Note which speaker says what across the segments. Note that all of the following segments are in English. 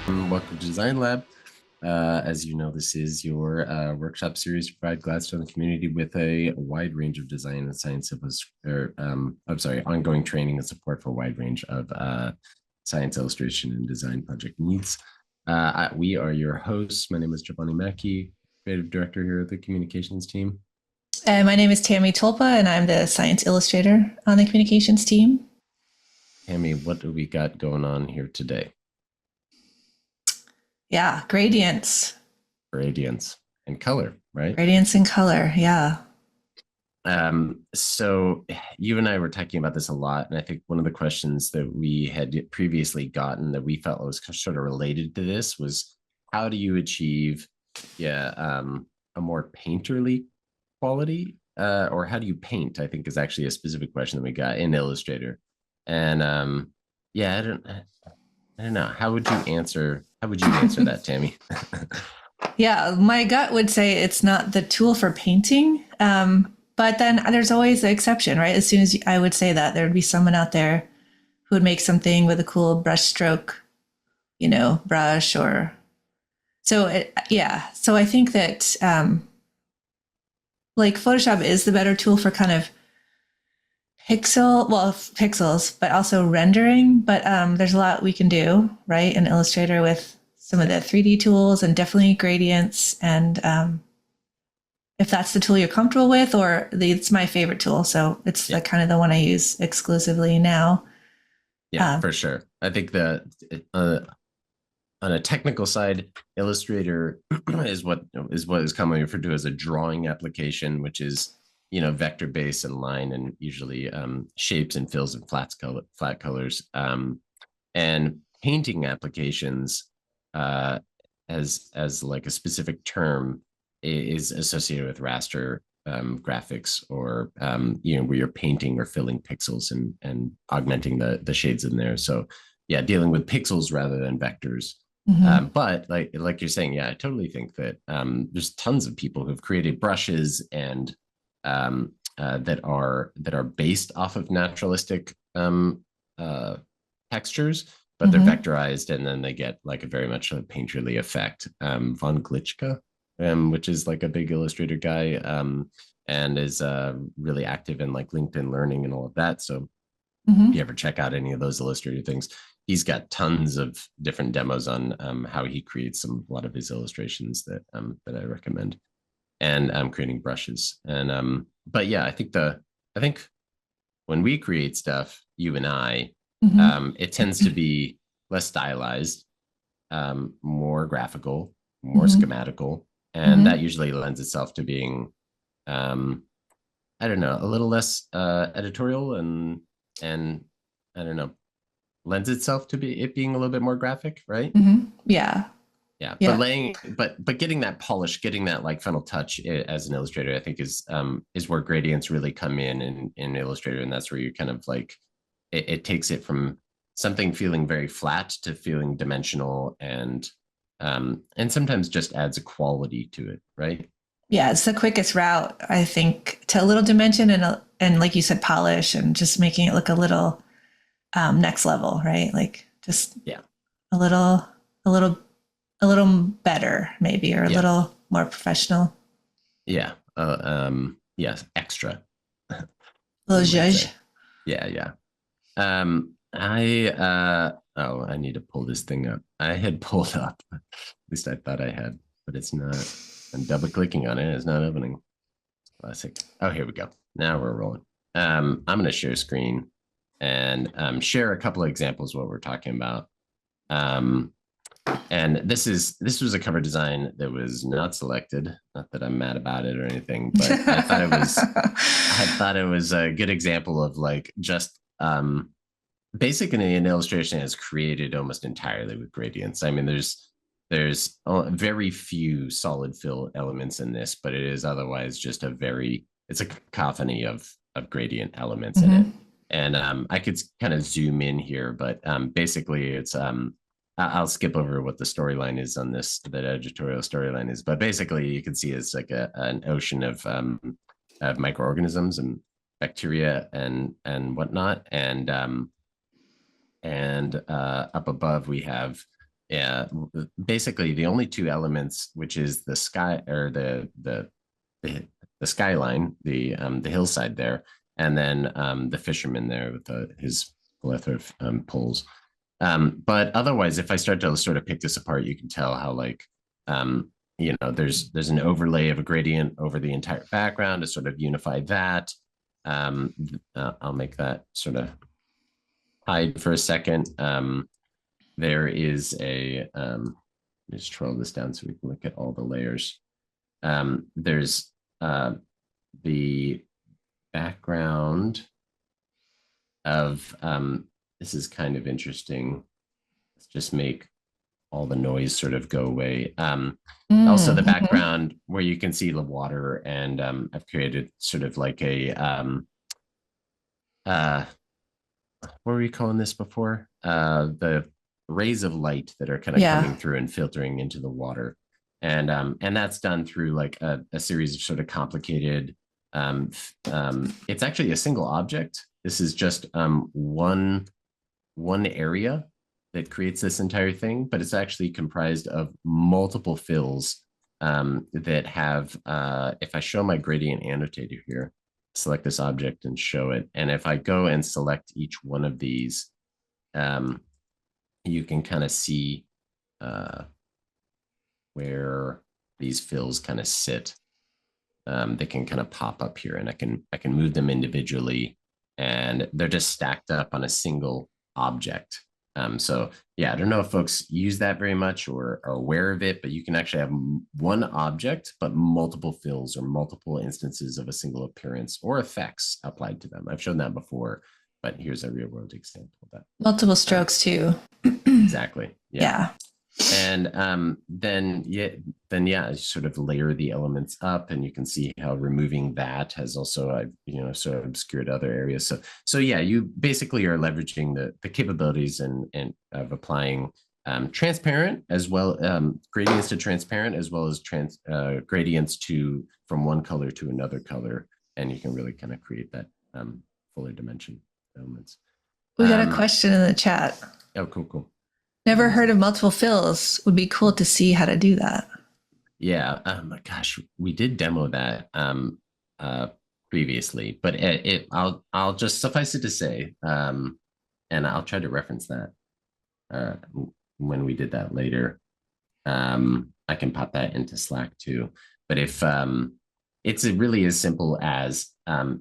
Speaker 1: Welcome to Design Lab. As you know, this is your workshop series to provide Gladstone community with a wide range of design and science ongoing training and support for a wide range of science, illustration, and design project needs. We are your hosts. My name is Giovanni Mackey, creative director here at the communications team.
Speaker 2: My name is Tammy Tolpa, and I'm the science illustrator on the communications team.
Speaker 1: Tammy, what do we got going on here today?
Speaker 2: Yeah, gradients.
Speaker 1: Gradients and color, right?
Speaker 2: Gradients and color, yeah.
Speaker 1: So you and I were talking about this a lot, and I think one of the questions that we had previously gotten that we felt was sort of related to this was how do you achieve, a more painterly quality, or how do you paint? I think is actually a specific question that we got in Illustrator, and I don't know. How would you answer? How would you answer that, Tammy?
Speaker 2: Yeah, my gut would say it's not the tool for painting. But then there's always the exception, right? As soon as I would say that, there would be someone out there who would make something with a cool brush stroke, brush or so. So I think that like Photoshop is the better tool for kind of pixels, but also rendering. But there's a lot we can do, right, in Illustrator with some of the 3D tools and definitely gradients and if that's the tool you're comfortable with, it's my favorite tool. So it's the kind of the one I use exclusively now.
Speaker 1: Yeah, for sure. I think that on a technical side, Illustrator is what is commonly referred to as a drawing application, which is vector based and line and usually shapes and fills and flat colors. And painting applications, as like a specific term, is associated with raster graphics or where you're painting or filling pixels and augmenting the shades in there. So yeah, dealing with pixels rather than vectors. Mm-hmm. But like you're saying, yeah, I totally think that there's tons of people who've created brushes and that are based off of naturalistic textures, but they're vectorized and then they get like a very much a painterly effect. Von Glitschka, which is like a big Illustrator guy, and is really active in like LinkedIn Learning and all of that. So if you ever check out any of those Illustrator things, he's got tons of different demos on how he creates a lot of his illustrations that I recommend, and creating brushes. And but yeah, I think when we create stuff, you and I, it tends to be less stylized, more graphical, more schematical. And that usually lends itself to being, I don't know, a little less editorial and I don't know, lends itself to it being a little bit more graphic, right?
Speaker 2: Yeah.
Speaker 1: But getting that polish, getting that like final touch as an illustrator, I think is where gradients really come in Illustrator, and that's where you kind of like it takes it from something feeling very flat to feeling dimensional and sometimes just adds a quality to it, right?
Speaker 2: Yeah, it's the quickest route, I think, to a little dimension and like you said, polish and just making it look a little next level, right? Like just a little better, maybe, or a little more professional.
Speaker 1: Yeah. Yes, extra.
Speaker 2: A little zhuzh.
Speaker 1: Yeah. I need to pull this thing up. I had pulled up, at least I thought I had, but it's not. I'm double clicking on it. It's not opening. Classic. Oh, here we go. Now we're rolling. I'm going to share screen and share a couple of examples of what we're talking about. And this was a cover design that was not selected. Not that I'm mad about it or anything, but I thought it was a good example of like just basically an illustration is created almost entirely with gradients. I mean, there's very few solid fill elements in this, but it is otherwise just it's a cacophony of gradient elements in it. And I could kind of zoom in here, but basically it's I'll skip over what the storyline is on this, that editorial storyline is, but basically you can see it's like an ocean of microorganisms and bacteria and whatnot, and up above we have Yeah, basically the only two elements, which is the sky or the, the skyline, the hillside there, and then the fisherman there with his plethora of poles. But otherwise, if I start to sort of pick this apart, you can tell how like there's an overlay of a gradient over the entire background to sort of unify that. I'll make that sort of hide for a second. There is a just scroll this down so we can look at all the layers. There's the background of this is kind of interesting. Let's just make all the noise sort of go away. Also the background where you can see the water, and I've created sort of like a what were we calling this before? The rays of light that are kind of coming through and filtering into the water. And that's done through like a series of sort of complicated, it's actually a single object. This is just one area that creates this entire thing, but it's actually comprised of multiple fills that have, if I show my gradient annotator here, select this object and show it. And if I go and select each one of these, you can kind of see where these fills kind of sit. They can kind of pop up here, and I can move them individually, and they're just stacked up on a single object. So yeah, I don't know if folks use that very much or are aware of it, but you can actually have one object, but multiple fills or multiple instances of a single appearance or effects applied to them. I've shown that before, but here's a real world example of that.
Speaker 2: Multiple strokes too.
Speaker 1: Exactly.
Speaker 2: Yeah.
Speaker 1: And then you sort of layer the elements up, and you can see how removing that has also sort of obscured other areas. So yeah, you basically are leveraging the capabilities and of applying transparent as well, gradients to transparent, as well as gradients to from one color to another color, and you can really kind of create that fuller dimension elements.
Speaker 2: We got a question in the chat.
Speaker 1: Oh, cool.
Speaker 2: Never heard of multiple fills. Would be cool to see how to do that.
Speaker 1: Yeah. My gosh, we did demo that previously, but I'll just suffice it to say, and I'll try to reference that when we did that later. I can pop that into Slack too. But if it's really as simple as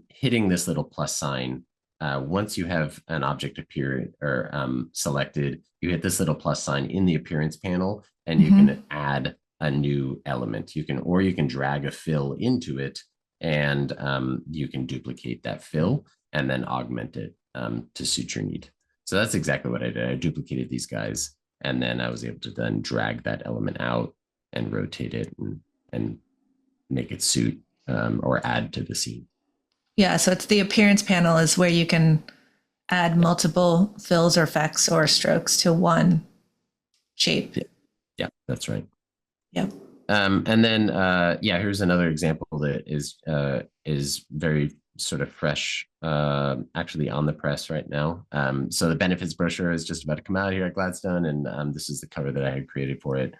Speaker 1: hitting this little plus sign. Once you have an object appear or selected, you hit this little plus sign in the appearance panel, and you can add a new element. You can drag a fill into it, and you can duplicate that fill and then augment it to suit your need. So that's exactly what I did. I duplicated these guys, and then I was able to then drag that element out and rotate it and make it suit or add to the scene.
Speaker 2: Yeah, so it's the appearance panel is where you can add multiple fills or effects or strokes to one shape.
Speaker 1: Yeah, that's right.
Speaker 2: Yep.
Speaker 1: And then, here's another example that is very sort of fresh, actually on the press right now. So the benefits brochure is just about to come out here at Gladstone, and this is the cover that I had created for it.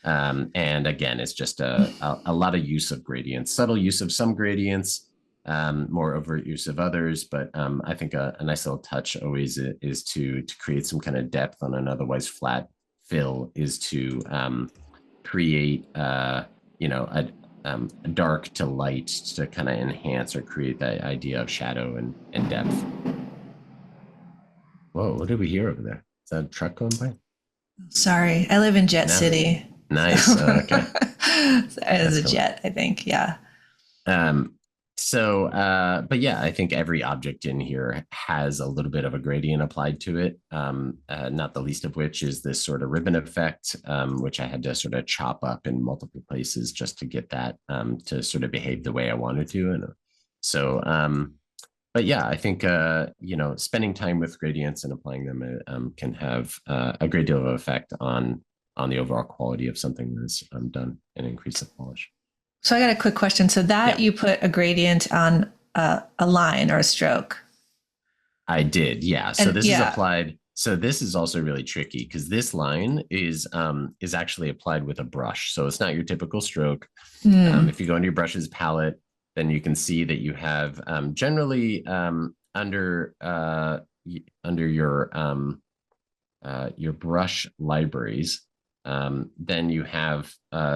Speaker 1: And again, it's just a lot of use of gradients, subtle use of some gradients, more overt use of others, but I think a nice little touch always is to create some kind of depth on an otherwise flat fill, is to create a dark to light to kind of enhance or create that idea of shadow and depth. Whoa, what did we hear over there? Is that a truck going by?
Speaker 2: Sorry, I live in Jet City.
Speaker 1: Nice. Okay.
Speaker 2: It's a jet, I think. Yeah.
Speaker 1: But yeah, I think every object in here has a little bit of a gradient applied to it, not the least of which is this sort of ribbon effect, which I had to sort of chop up in multiple places just to get that to sort of behave the way I wanted to. And so, but yeah, I think, spending time with gradients and applying them can have a great deal of effect on the overall quality of something that's done and increase the polish.
Speaker 2: So I got a quick question. So that you put a gradient on a line or a stroke?
Speaker 1: I did, yeah. So this is applied So this is also really tricky because this line is actually applied with a brush. So it's not your typical stroke.
Speaker 2: Mm.
Speaker 1: If you go into your brushes palette, then you can see that you have generally under your brush libraries. Then you have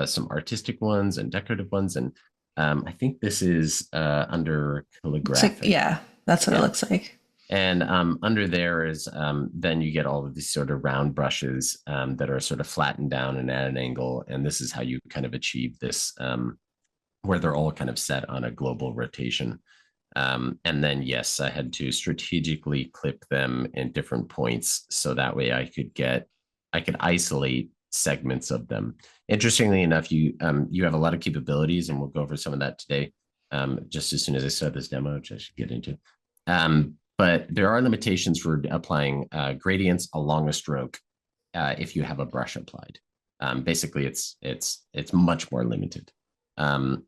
Speaker 1: some artistic ones and decorative ones, and I think this is under
Speaker 2: Looks like,
Speaker 1: calligraphic.
Speaker 2: yeah, that's what it
Speaker 1: Yeah.
Speaker 2: looks like.
Speaker 1: And under there is then you get all of these sort of round brushes that are sort of flattened down and at an angle. And this is how you kind of achieve this, where they're all kind of set on a global rotation. And then, yes, I had to strategically clip them in different points so that way I could isolate segments of them. Interestingly enough, you have a lot of capabilities, and we'll go over some of that today. Just as soon as I start this demo, which I should get into. But there are limitations for applying gradients along a stroke if you have a brush applied. Basically, it's much more limited. But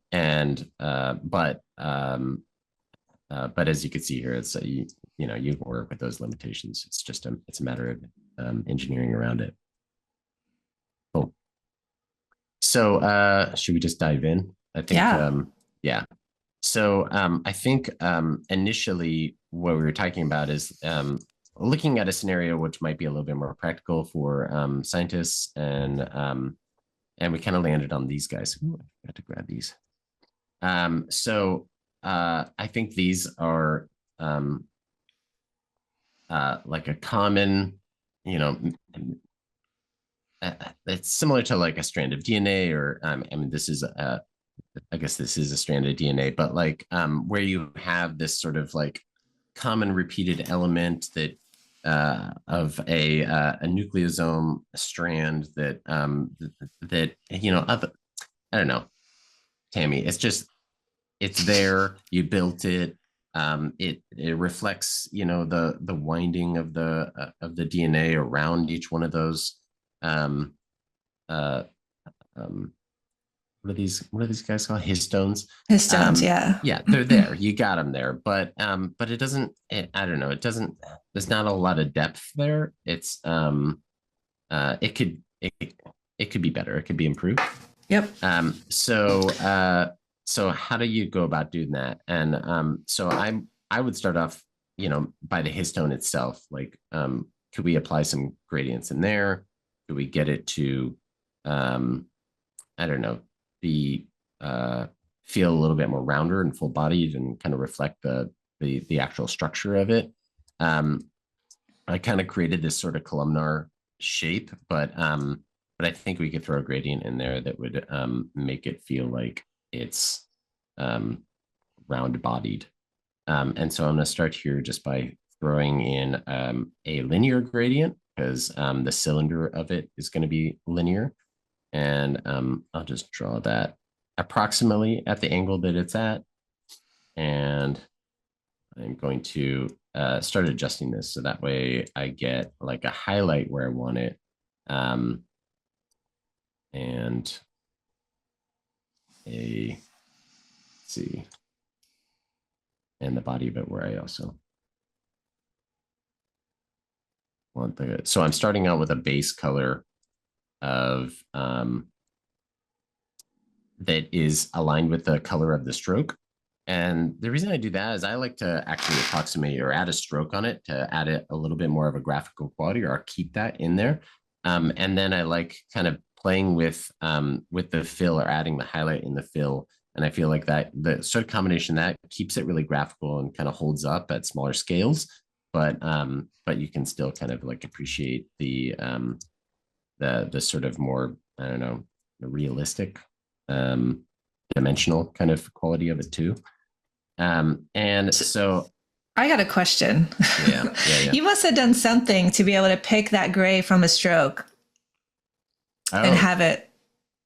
Speaker 1: as you can see here, it's you can work with those limitations. It's just it's a matter of engineering around it. Cool. So should we just dive in? I think yeah. So I think initially what we were talking about is looking at a scenario which might be a little bit more practical for scientists, and we kind of landed on these guys. Ooh, I forgot to grab these. So I think these are like a common, it's similar to like a strand of DNA, or I mean, I guess this is a strand of DNA, but like where you have this sort of like common repeated element that of a nucleosome strand that I don't know, Tammy. It's there. You built it. It reflects the winding of the DNA around each one of those. Um, uh, what are these guys called? Histones.
Speaker 2: Histones, yeah.
Speaker 1: Yeah, they're there. You got them there, but it doesn't. I don't know. It doesn't. There's not a lot of depth there. It's it could be better. It could be improved.
Speaker 2: Yep.
Speaker 1: So how do you go about doing that? And so I would start off, by the histone itself. Like, could we apply some gradients in there? Could we get it to, I don't know, be feel a little bit more rounder and full bodied and kind of reflect the actual structure of it? I kind of created this sort of columnar shape, but I think we could throw a gradient in there that would make it feel like it's round bodied. And so I'm going to start here just by throwing in a linear gradient, because the cylinder of it is going to be linear. And I'll just draw that approximately at the angle that it's at. And I'm going to start adjusting this so that way I get like a highlight where I want it. And let's see, and the body of it where I also want so I'm starting out with a base color of that is aligned with the color of the stroke. And the reason I do that is I like to actually approximate or add a stroke on it to add it a little bit more of a graphical quality, or I'll keep that in there. And then I like kind of playing with the fill, or adding the highlight in the fill. And I feel like that the sort of combination that keeps it really graphical and kind of holds up at smaller scales, but you can still kind of like appreciate the sort of more, I don't know, realistic dimensional kind of quality of it too. And so
Speaker 2: I got a question.
Speaker 1: Yeah.
Speaker 2: You must have done something to be able to pick that gray from a stroke and have it.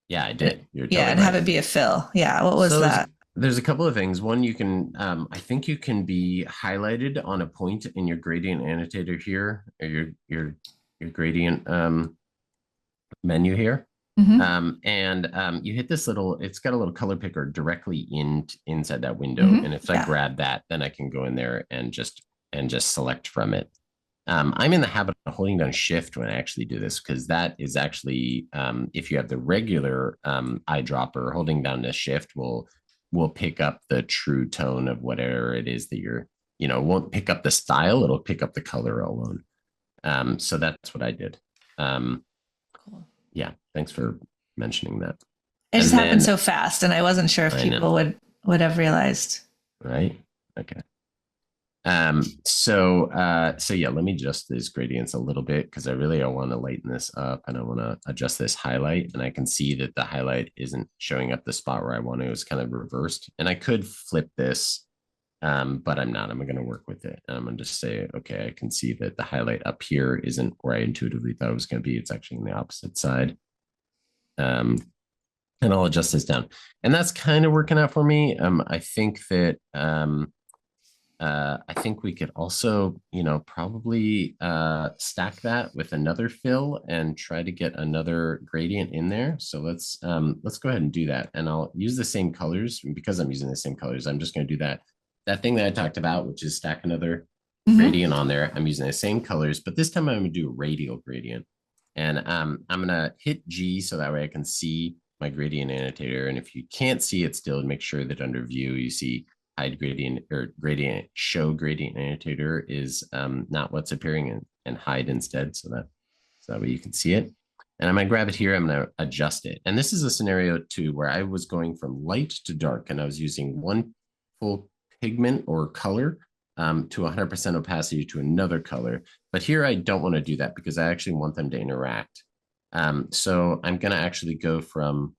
Speaker 1: Yeah, I did.
Speaker 2: You're totally and right. Have it be a fill. Yeah. What was that?
Speaker 1: There's a couple of things. One, you can, I think you can be highlighted on a point in your gradient annotator here, or your gradient menu here. And you hit this little, it's got a little color picker directly inside that window. And if I grab that, then I can go in there and just select from it. I'm in the habit of holding down shift when I actually do this, because that is actually, if you have the regular eyedropper, holding down the shift will pick up the true tone of whatever it is that you're, it won't pick up the style, it'll pick up the color alone. So that's what I did.
Speaker 2: Cool.
Speaker 1: Yeah, thanks for mentioning that.
Speaker 2: It just
Speaker 1: And
Speaker 2: happened
Speaker 1: then
Speaker 2: so fast, and I wasn't sure if
Speaker 1: I know,
Speaker 2: people would have realized.
Speaker 1: right? Okay. So yeah, let me adjust these gradients a little bit, because I want to lighten this up, and I want to adjust this highlight, and I can see that the highlight isn't showing up the spot where I want to. It's kind of reversed, and I could flip this, but I'm not. I'm going to work with it. And I'm going to just say, okay, I can see that the highlight up here isn't where I intuitively thought it was going to be. It's actually on the opposite side. And I'll adjust this down, and that's kind of working out for me. I think that I think we could also, probably stack that with another fill and try to get another gradient in there. So let's go ahead and do that. And I'll use the same colors. Because I'm using the same colors, I'm just going to do that thing that I talked about, which is stack another gradient on there. I'm using the same colors, but this time I'm going to do a radial gradient. And I'm going to hit G so that way I can see my gradient annotator. And if you can't see it still, make sure that under view you see hide gradient, or gradient show gradient annotator is not what's appearing, and hide instead, so that way you can see it. And I'm going to grab it here. I'm going to adjust it. And this is a scenario too where I was going from light to dark, and I was using one full pigment or color to 100% opacity to another color. But here I don't want to do that, because I actually want them to interact. So I'm going to actually go from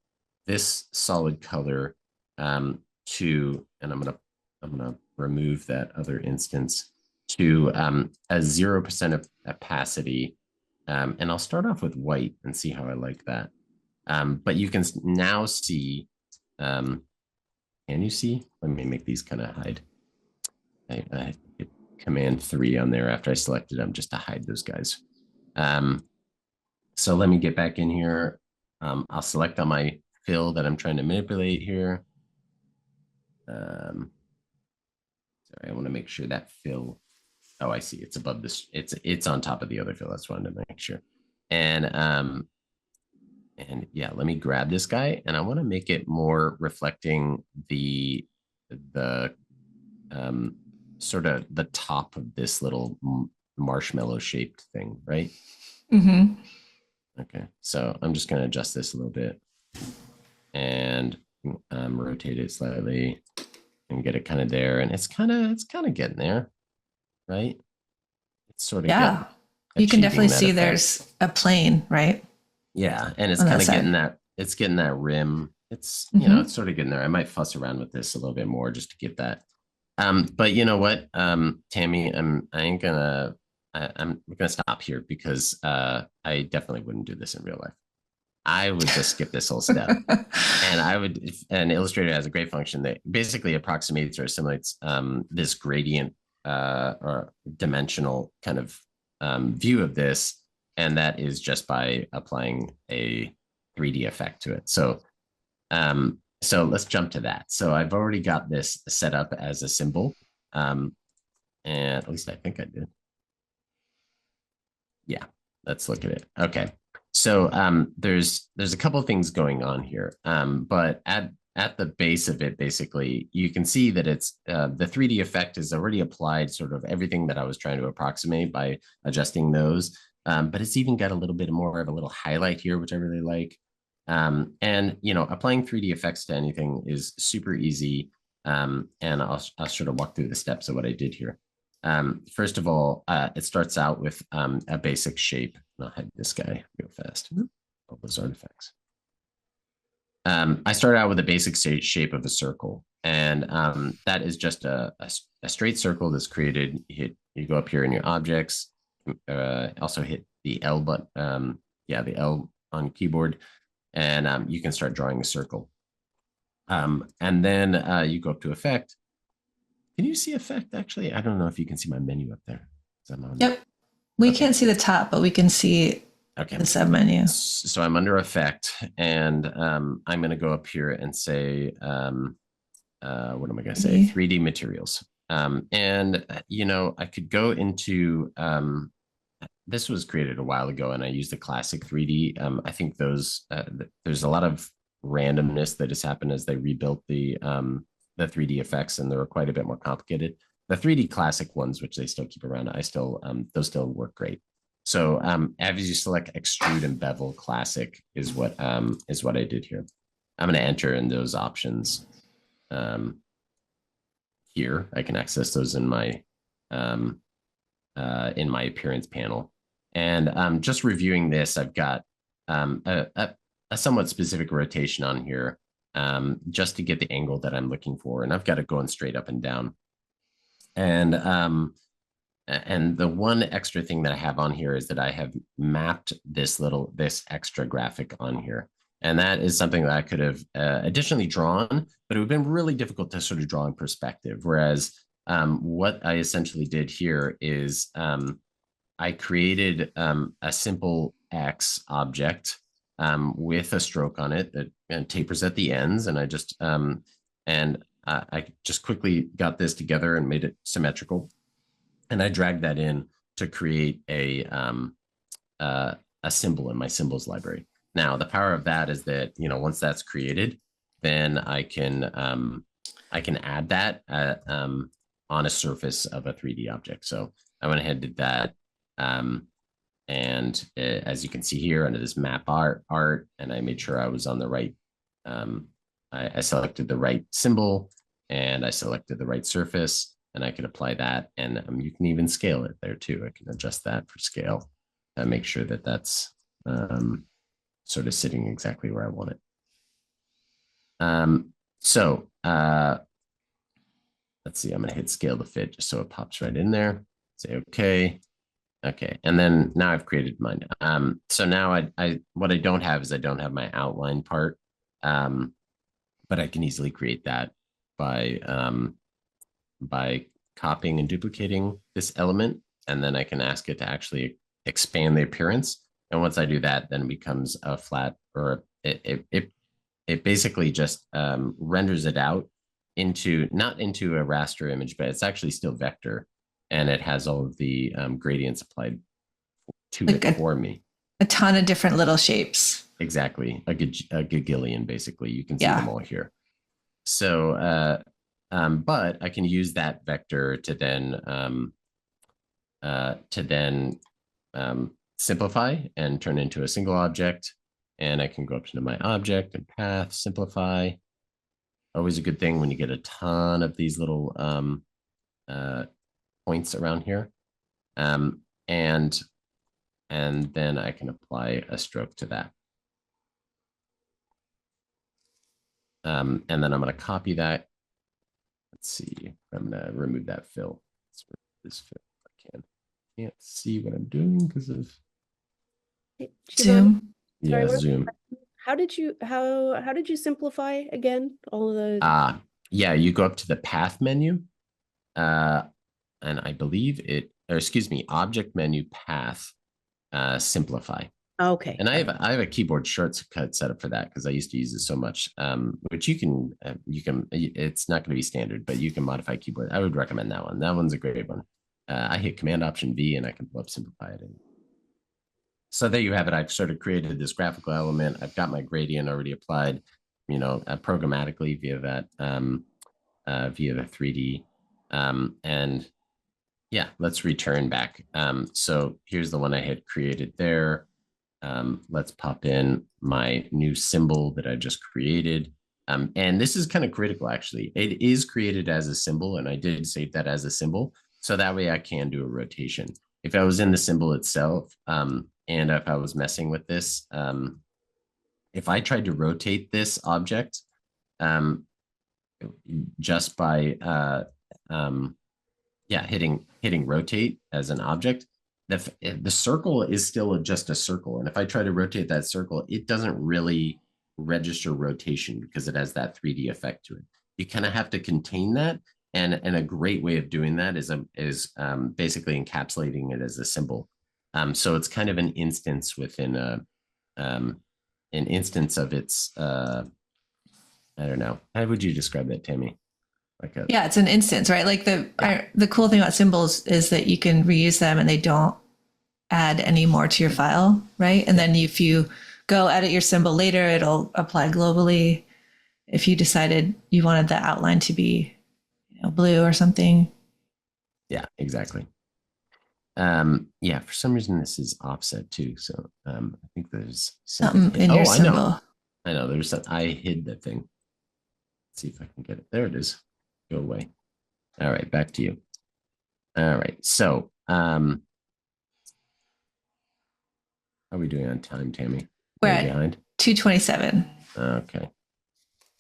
Speaker 1: this solid color to, and I'm going to remove that other instance, to a 0% of opacity. And I'll start off with white and see how I like that. But you can now see, can you see? Let me make these kind of hide. I hit Command 3 on there after I selected them just to hide those guys. So let me get back in here. I'll select on my fill that I'm trying to manipulate here. Sorry, I want to make sure that fill. Oh, I see. It's above this. It's on top of the other fill. That's what I wanted to make sure. And yeah, let me grab this guy, and I want to make it more reflecting the sort of the top of this little marshmallow shaped thing, right? Okay, so I'm just going to adjust this a little bit and rotate it slightly and get it kind of there. And it's kind of getting there, right? It's sort of,
Speaker 2: yeah, you can definitely see effect. There's a plane, right?
Speaker 1: Yeah, and it's kind of getting that. It's getting that rim. It's it's sort of getting there. I might fuss around with this a little bit more just to get that. But you know what, Tammy, I'm gonna stop here, because I definitely wouldn't do this in real life. I would just skip this whole step. And Illustrator has a great function that basically approximates or assimilates this gradient or dimensional kind of view of this. And that is just by applying a 3D effect to it. So let's jump to that. So I've already got this set up as a symbol. And at least I think I did. Yeah, let's look at it. Okay. So there's a couple of things going on here, but at the base of it, basically, you can see that it's the 3D effect is already applied sort of everything that I was trying to approximate by adjusting those. But it's even got a little bit more of a little highlight here, which I really like. And applying 3D effects to anything is super easy. And I'll sort of walk through the steps of what I did here. First of all, it starts out with a basic shape. I'll hide this guy real fast. All those artifacts. I started out with a basic shape of a circle, and that is just a straight circle that's created. You go up here in your objects, also hit the L button, the L on keyboard, and you can start drawing a circle. And then you go up to effect. Can you see effect, actually? I don't know if you can see my menu up there.
Speaker 2: Yep. We can't see the top, but we can see the submenu.
Speaker 1: So I'm under effect, and I'm going to go up here and say, what am I going to say? 3D materials. And, I could go into this was created a while ago, and I used the classic 3D. I think those there's a lot of randomness that has happened as they rebuilt the 3D effects, and they were quite a bit more complicated. The 3D classic ones, which they still keep around, I still those still work great. So as you select extrude and bevel classic is what I did here. I'm going to enter in those options here. I can access those in my appearance panel. And just reviewing this, I've got a somewhat specific rotation on here just to get the angle that I'm looking for. And I've got it going straight up and down. And the one extra thing that I have on here is that I have mapped this extra graphic on here. And that is something that I could have additionally drawn, but it would have been really difficult to sort of draw in perspective. Whereas what I essentially did here is I created a simple X object with a stroke on it that tapers at the ends. And I just quickly got this together and made it symmetrical. And I dragged that in to create a symbol in my symbols library. Now, the power of that is that, once that's created, then I can add that on a surface of a 3D object. So I went ahead and did that. And as you can see here under this map art, and I made sure I was on the right, I selected the right symbol and I selected the right surface, and I can apply that. And you can even scale it there too. I can adjust that for scale and make sure that that's sort of sitting exactly where I want it. So let's see, I'm going to hit scale to fit just so it pops right in there. Say, okay. Okay. And then now I've created mine. So now what I don't have is I don't have my outline part. But I can easily create that by copying and duplicating this element. And then I can ask it to actually expand the appearance. And once I do that, then it becomes a flat, or it basically just renders it out into, not into a raster image, but it's actually still vector. And it has all of the gradients applied to it for me.
Speaker 2: A ton of different little shapes.
Speaker 1: Exactly. A gagillion, basically. You can see them all here. So, but I can use that vector to then simplify and turn into a single object. And I can go up to my object and path, simplify. Always a good thing when you get a ton of these little points around here. And then I can apply a stroke to that. And then I'm going to copy that. Let's see. I'm going to remove that fill. Let's remove this fill if I can. Can't see what I'm doing because of
Speaker 2: Zoom.
Speaker 1: Yeah, Zoom.
Speaker 3: How did you simplify again all of the?
Speaker 1: Yeah, you go up to the path menu, and I believe object menu, path, simplify.
Speaker 3: Okay.
Speaker 1: And I have a keyboard shortcut set up for that because I used to use it so much. Which you can it's not going to be standard, but you can modify keyboard. I would recommend that one. That one's a great one. I hit Command Option V and I can pull up simplify it. So there you have it. I've sort of created this graphical element. I've got my gradient already applied, programmatically via that via the 3D. And yeah, let's return back. So here's the one I had created there. Let's pop in my new symbol that I just created. And this is kind of critical, actually. It is created as a symbol, and I did save that as a symbol. So that way I can do a rotation. If I was in the symbol itself, and if I was messing with this, if I tried to rotate this object just by hitting rotate as an object, the circle is still just a circle. And if I try to rotate that circle, it doesn't really register rotation because it has that 3D effect to it. You kind of have to contain that. And a great way of doing that is basically encapsulating it as a symbol. So it's kind of an instance within an instance of its, I don't know. How would you describe that, Tammy?
Speaker 2: Yeah, it's an instance, right? Like the cool thing about symbols is that you can reuse them and they don't add any more to your file, right? And then if you go edit your symbol later, it'll apply globally. If you decided you wanted the outline to be, blue or something.
Speaker 1: Yeah, exactly. Yeah, for some reason this is offset too. So I think there's
Speaker 2: Something in your
Speaker 1: oh,
Speaker 2: symbol.
Speaker 1: I know. There's that. I hid that thing. Let's see if I can get it. There it is. Go away. All right, back to you. All right. So how are we doing on time, Tammy?
Speaker 2: We're
Speaker 1: Way
Speaker 2: at
Speaker 1: behind.
Speaker 2: 227.
Speaker 1: Okay.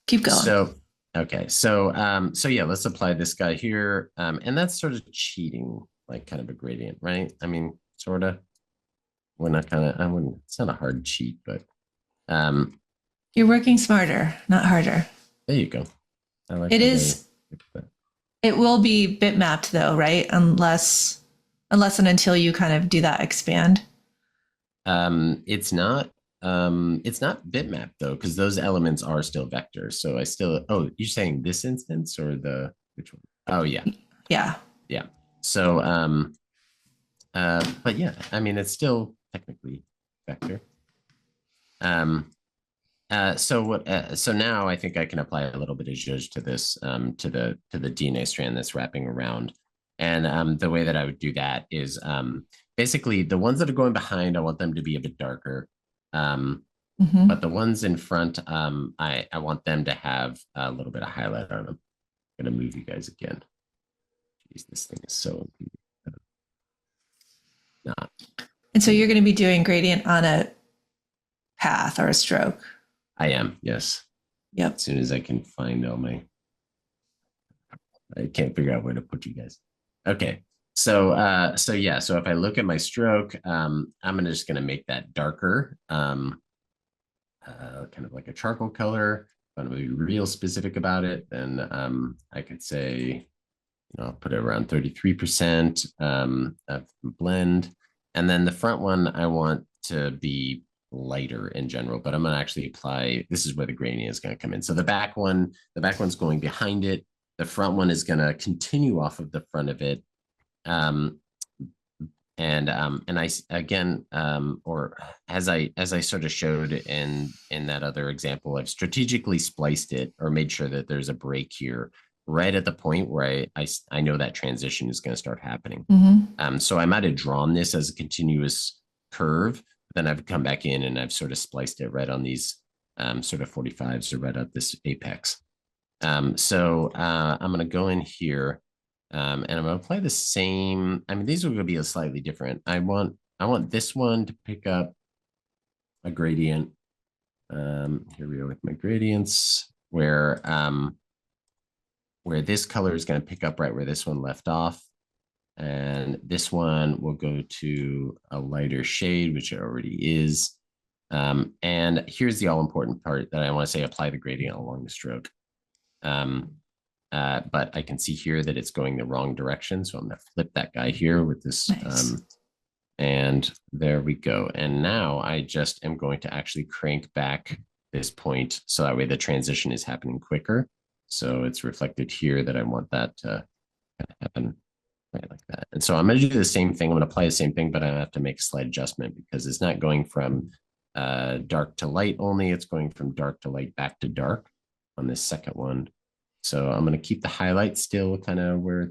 Speaker 2: Keep going.
Speaker 1: So okay. So yeah, let's apply this guy here. And that's sort of cheating, like kind of a gradient, right? I mean, sort of. We're not kind of, I wouldn't, it's not a hard cheat, but
Speaker 2: You're working smarter, not harder.
Speaker 1: there you go. I like
Speaker 2: It
Speaker 1: the
Speaker 2: is,
Speaker 1: way.
Speaker 2: it will be bitmapped though, right? Unless and until you kind of do that expand.
Speaker 1: It's not bitmap though, because those elements are still vectors. So I still, oh, you're saying this instance or the, which one? Oh yeah.
Speaker 2: Yeah.
Speaker 1: Yeah. So, but yeah, I mean, it's still technically vector. So now I think I can apply a little bit of zhuzh to this, to the DNA strand that's wrapping around. And the way that I would do that is basically the ones that are going behind, I want them to be a bit darker. But the ones in front, I want them to have a little bit of highlight on them. I'm gonna move you guys again. Jeez, this thing is so not.
Speaker 2: And so you're going to be doing gradient on a path or a stroke.
Speaker 1: I am, yes.
Speaker 2: Yep.
Speaker 1: As soon as I can find all my, I can't figure out where to put you guys. Okay. So yeah, so if I look at my stroke, I'm just gonna make that darker, kind of like a charcoal color. If I'm gonna be real specific about it, then I could say, I'll put it around 33% of blend. And then the front one, I want to be lighter in general, but I'm going to actually apply, this is where the gradient is going to come in. So the back one's going behind it. The front one is going to continue off of the front of it. And I again, or as I sort of showed in that other example, I've strategically spliced it or made sure that there's a break here right at the point where I know that transition is going to start happening. So I might have drawn this as a continuous curve, but then I've come back in and I've sort of spliced it right on these sort of 45s or right at this apex. So I'm going to go in here and I'm going to apply the same. I mean, these are going to be a slightly different. I want this one to pick up a gradient. Here we are with my gradients where this color is going to pick up right where this one left off. And this one will go to a lighter shade, which it already is. And here's the all important part that I want to say, apply the gradient along the stroke. But I can see here that it's going the wrong direction. So I'm going to flip that guy here with this. Nice. And there we go. And now I just am going to actually crank back this point. So that way the transition is happening quicker. So it's reflected here that I want that to happen right like that. And so I'm going to do the same thing. I'm going to apply the same thing, but I have to make a slight adjustment because it's not going from dark to light only. It's going from dark to light back to dark on this second one. So I'm going to keep the highlight still kind of where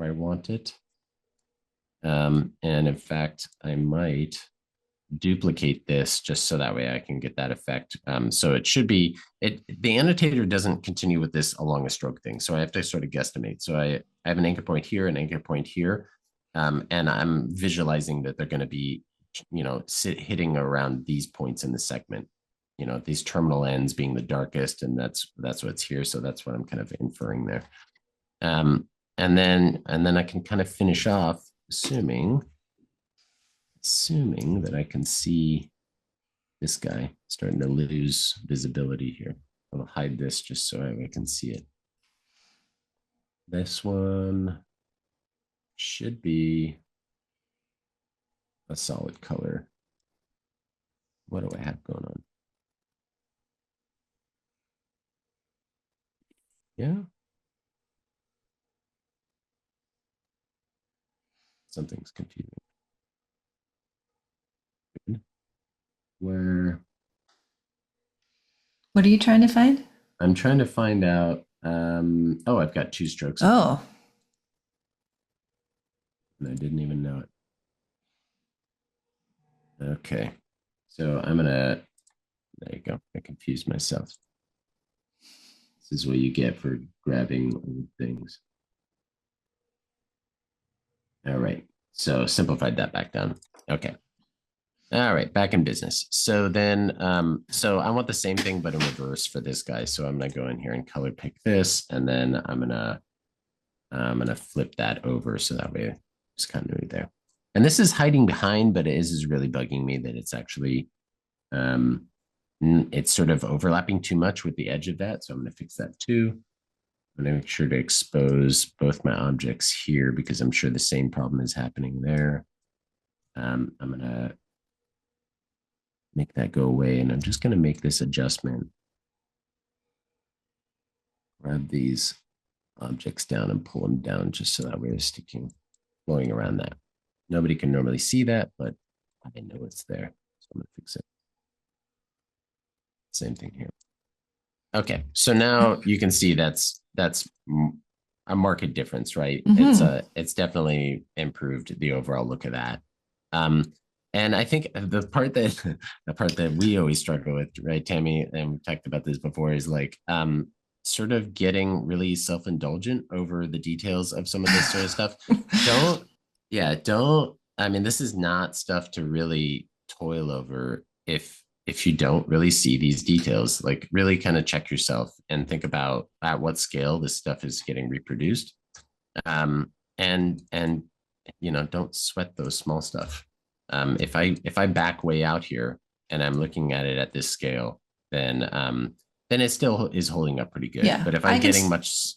Speaker 1: I want it. And in fact, I might duplicate this just so that way I can get that effect. So it should be, the annotator doesn't continue with this along a stroke thing. So I have to sort of guesstimate. So I have an anchor point here, an anchor point here. And I'm visualizing that they're going to be, hitting around these points in the segment. These terminal ends being the darkest, and that's what's here. So that's what I'm kind of inferring there. And then I can kind of finish off assuming that I can see this guy starting to lose visibility here. I'll hide this just so I can see it. This one should be a solid color. What do I have going on? Yeah. Something's confusing. where
Speaker 2: What are you trying to find?
Speaker 1: I'm trying to find out. Oh, I've got 2 strokes.
Speaker 2: Oh,
Speaker 1: And I didn't even know it. Okay. So I'm gonna, there you go. I confused myself. This is what you get for grabbing old things. All right. So simplified that back down. Okay. All right, back in business. So then, so I want the same thing, but in reverse for this guy. So I'm gonna go in here and color pick this, and then I'm gonna flip that over so that way it's continuity there. And this is hiding behind, but it is really bugging me that it's actually, it's sort of overlapping too much with the edge of that. So I'm gonna fix that too. I'm gonna make sure to expose both my objects here because I'm sure the same problem is happening there. I'm gonna make that go away. And I'm just going to make this adjustment. Grab these objects down and pull them down just so that we're sticking, flowing around that. Nobody can normally see that, but I know it's there. So I'm going to fix it. Same thing here. Okay, so now you can see that's a marked difference, right? It's definitely improved the overall look of that. And I think the part that we always struggle with, right, Tammy, and we've talked about this before, is like sort of getting really self-indulgent over the details of some of this sort of stuff. Don't. I mean, this is not stuff to really toil over if you don't really see these details. Like, really kind of check yourself and think about at what scale this stuff is getting reproduced. And you know, don't sweat those small stuff. If I back way out here and I'm looking at it at this scale, then it still is holding up pretty good.
Speaker 2: Yeah,
Speaker 1: but if I'm getting much,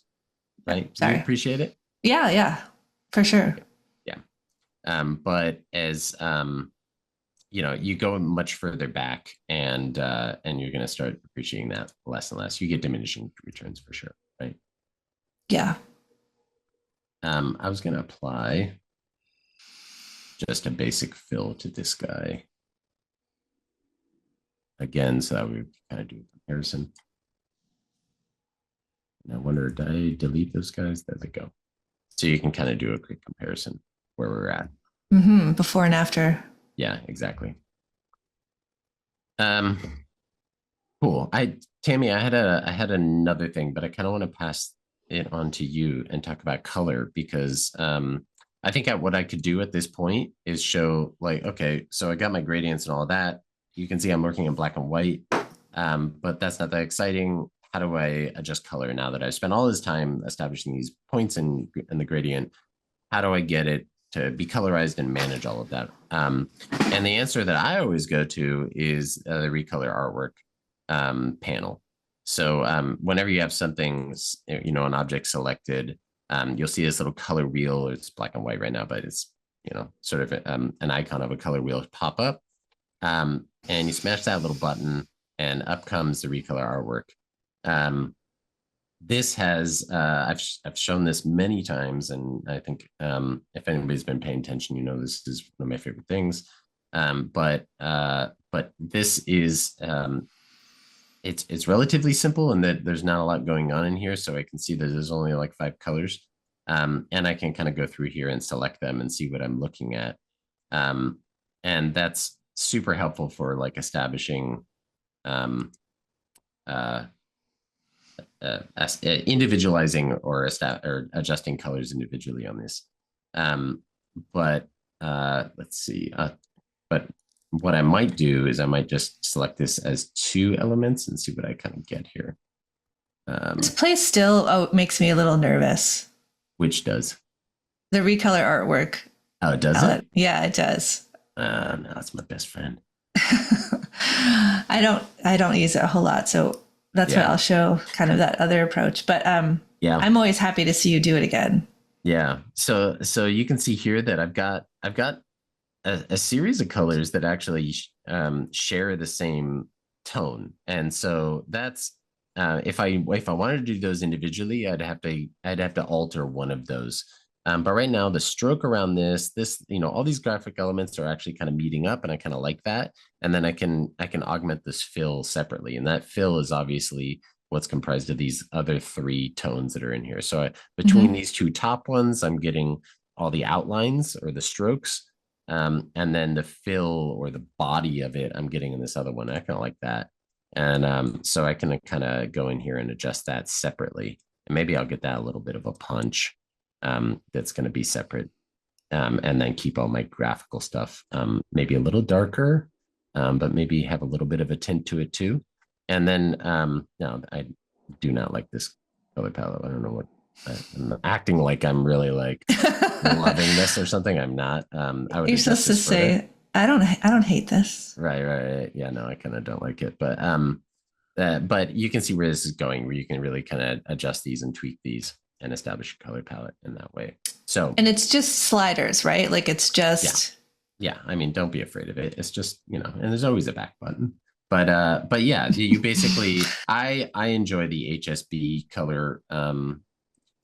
Speaker 1: right?
Speaker 2: Sorry.
Speaker 1: You appreciate it?
Speaker 2: Yeah, for sure.
Speaker 1: Yeah. But as you know, you go much further back, and you're going to start appreciating that less and less. You get diminishing returns for sure, right?
Speaker 2: Yeah.
Speaker 1: I was going to apply just a basic fill to this guy again, so that we kind of do a comparison. And I wonder, did I delete those guys? There they go. So you can kind of do a quick comparison where we're at.
Speaker 2: Before and after.
Speaker 1: Yeah, exactly. Cool. Tammy, I had another thing, but I kind of want to pass it on to you and talk about color, because I think what I could do at this point is show, like, okay, so I got my gradients and all that. You can see I'm working in black and white, but that's not that exciting. How do I adjust color now that I've spent all this time establishing these points in the gradient? How do I get it to be colorized and manage all of that? And the answer that I always go to is the recolor artwork panel. So whenever you have something, you know, an object selected, you'll see this little color wheel. It's black and white right now, but it's, you know, sort of an icon of a color wheel pop up. And you smash that little button and up comes the recolor artwork. This has, I've shown this many times, and I think if anybody's been paying attention, you know, this is one of my favorite things. But this is, it's relatively simple in that there's not a lot going on in here. So I can see that there's only like 5 colors. And I can kind of go through here and select them and see what I'm looking at. And that's super helpful for like establishing individualizing or adjusting colors individually on this. But let's see. But what I might do is I might just select this as 2 elements and see what I kind of get here.
Speaker 2: This place still makes me a little nervous.
Speaker 1: Which does?
Speaker 2: The recolor artwork.
Speaker 1: Oh, it does it?
Speaker 2: Yeah, it does.
Speaker 1: No, that's my best friend.
Speaker 2: I don't use it a whole lot, so that's why I'll show kind of that other approach. But yeah, I'm always happy to see you do it again.
Speaker 1: Yeah. So you can see here that I've got a series of colors that actually share the same tone, and so that's if I wanted to do those individually, I'd have to alter one of those. But right now the stroke around this, all these graphic elements are actually kind of meeting up, and I kind of like that. And then I can augment this fill separately. And that fill is obviously what's comprised of these other 3 tones that are in here. So between these 2 top ones, I'm getting all the outlines or the strokes. And then the fill or the body of it, I'm getting in this other one. I kind of like that. And so I can kind of go in here and adjust that separately. And maybe I'll get that a little bit of a punch that's going to be separate. And then keep all my graphical stuff maybe a little darker, but maybe have a little bit of a tint to it too. And then, no, I do not like this color palette. I don't know what I'm acting like I'm really like loving this or something. I'm not. I would.
Speaker 2: You're supposed to say, I don't hate this.
Speaker 1: Right. Yeah, no, I kind of don't like it, but you can see where this is going, where you can really kind of adjust these and tweak these and establish a color palette in that way. So,
Speaker 2: and it's just sliders, right? Like it's just.
Speaker 1: Yeah. I mean, don't be afraid of it. It's just, and there's always a back button. But yeah, you basically, I enjoy the HSB color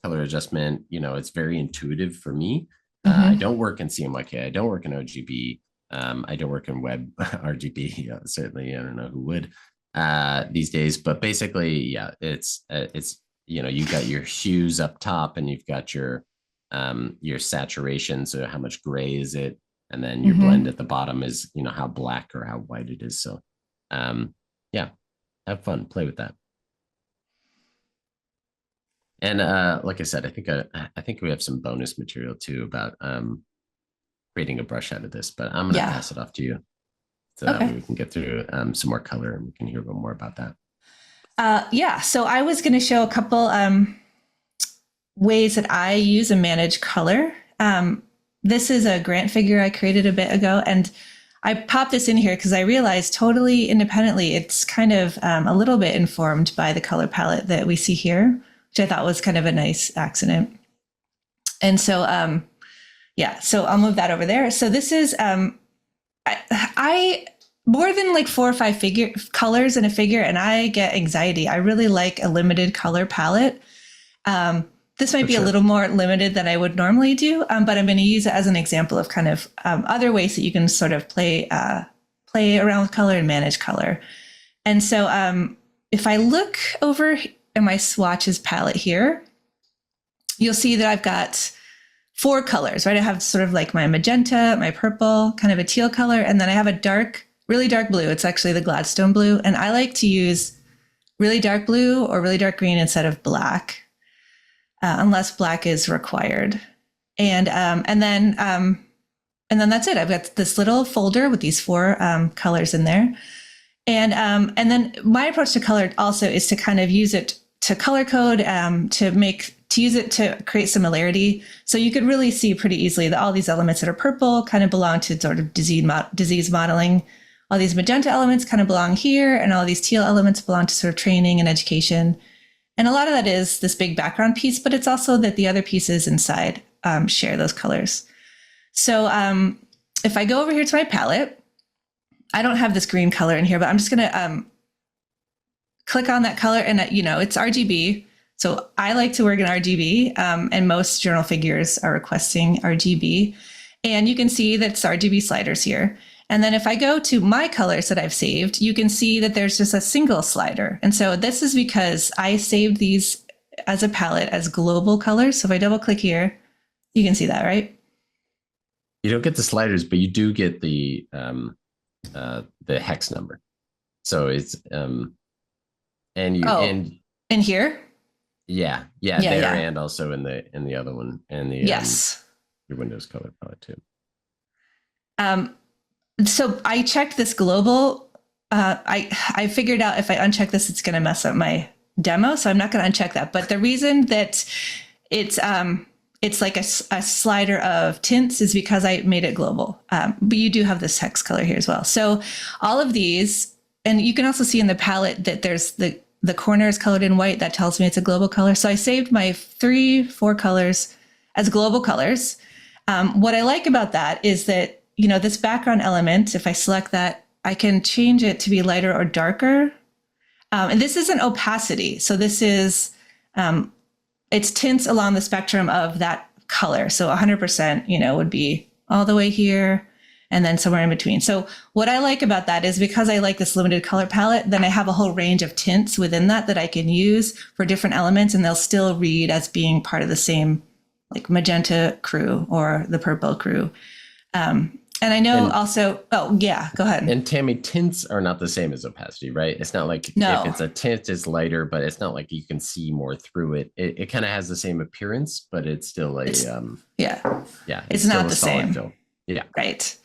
Speaker 1: adjustment. It's very intuitive for me. I don't work in CMYK. I don't work in OGB. I don't work in web RGB. Certainly, I don't know who would these days. But basically, yeah, it's you got your hues up top, and you've got your saturation. So how much gray is it? And then your blend at the bottom is how black or how white it is. So yeah, have fun, play with that. And like I said, I think we have some bonus material too about creating a brush out of this, but I'm gonna pass it off to you so that we can get through some more color and we can hear a little more about that.
Speaker 2: Yeah, so I was going to show a couple ways that I use and manage color. This is a grant figure I created a bit ago, and I popped this in here because I realized totally independently it's kind of a little bit informed by the color palette that we see here, which I thought was kind of a nice accident. And so, so I'll move that over there. So this is, I more than like 4 or 5 colors in a figure, and I get anxiety. I really like a limited color palette. This might be a little more limited than I would normally do, but I'm going to use it as an example of kind of other ways that you can sort of play around with color and manage color. And so if I look over in my swatches palette here, you'll see that I've got 4 colors, right? I have sort of like my magenta, my purple, kind of a teal color, and then I have a really dark blue. It's actually the Gladstone blue, and I like to use really dark blue or really dark green instead of black. Unless black is required. And then that's it. I've got this little folder with these 4 colors in there. And then my approach to color also is to kind of use it to color code, to use it to create similarity. So you could really see pretty easily that all these elements that are purple kind of belong to sort of disease modeling. All these magenta elements kind of belong here, and all these teal elements belong to sort of training and education. And a lot of that is this big background piece, but it's also that the other pieces inside share those colors. So if I go over here to my palette, I don't have this green color in here, but I'm just going to click on that color, and it's RGB. So I like to work in RGB, and most journal figures are requesting RGB. And you can see that it's RGB sliders here. And then if I go to my colors that I've saved, you can see that there's just a single slider. And so this is because I saved these as a palette as global colors. So if I double click here, you can see that, right?
Speaker 1: You don't get the sliders, but you do get the hex number. So it's and
Speaker 2: in here?
Speaker 1: Yeah, there. And also in the other one, and the your Windows color palette too.
Speaker 2: So I checked this global. I figured out if I uncheck this, it's going to mess up my demo. So I'm not going to uncheck that. But the reason that it's like a slider of tints is because I made it global. But you do have this hex color here as well. So all of these, and you can also see in the palette that there's the corner is colored in white. That tells me it's a global color. So I saved my 3-4 colors as global colors. What I like about that is that this background element, if I select that, I can change it to be lighter or darker. And this isn't opacity. So this is, it's tints along the spectrum of that color. So 100%, would be all the way here and then somewhere in between. So what I like about that is because I like this limited color palette, then I have a whole range of tints within that I can use for different elements, and they'll still read as being part of the same like magenta crew or the purple crew. And I know also, oh yeah, go ahead.
Speaker 1: And Tammy, tints are not the same as opacity, right? It's not like if it's a tint, it's lighter, but it's not like you can see more through it. It kind of has the same appearance, but it's still
Speaker 2: it's
Speaker 1: it's
Speaker 2: not the same.
Speaker 1: Film. Yeah.
Speaker 2: Right.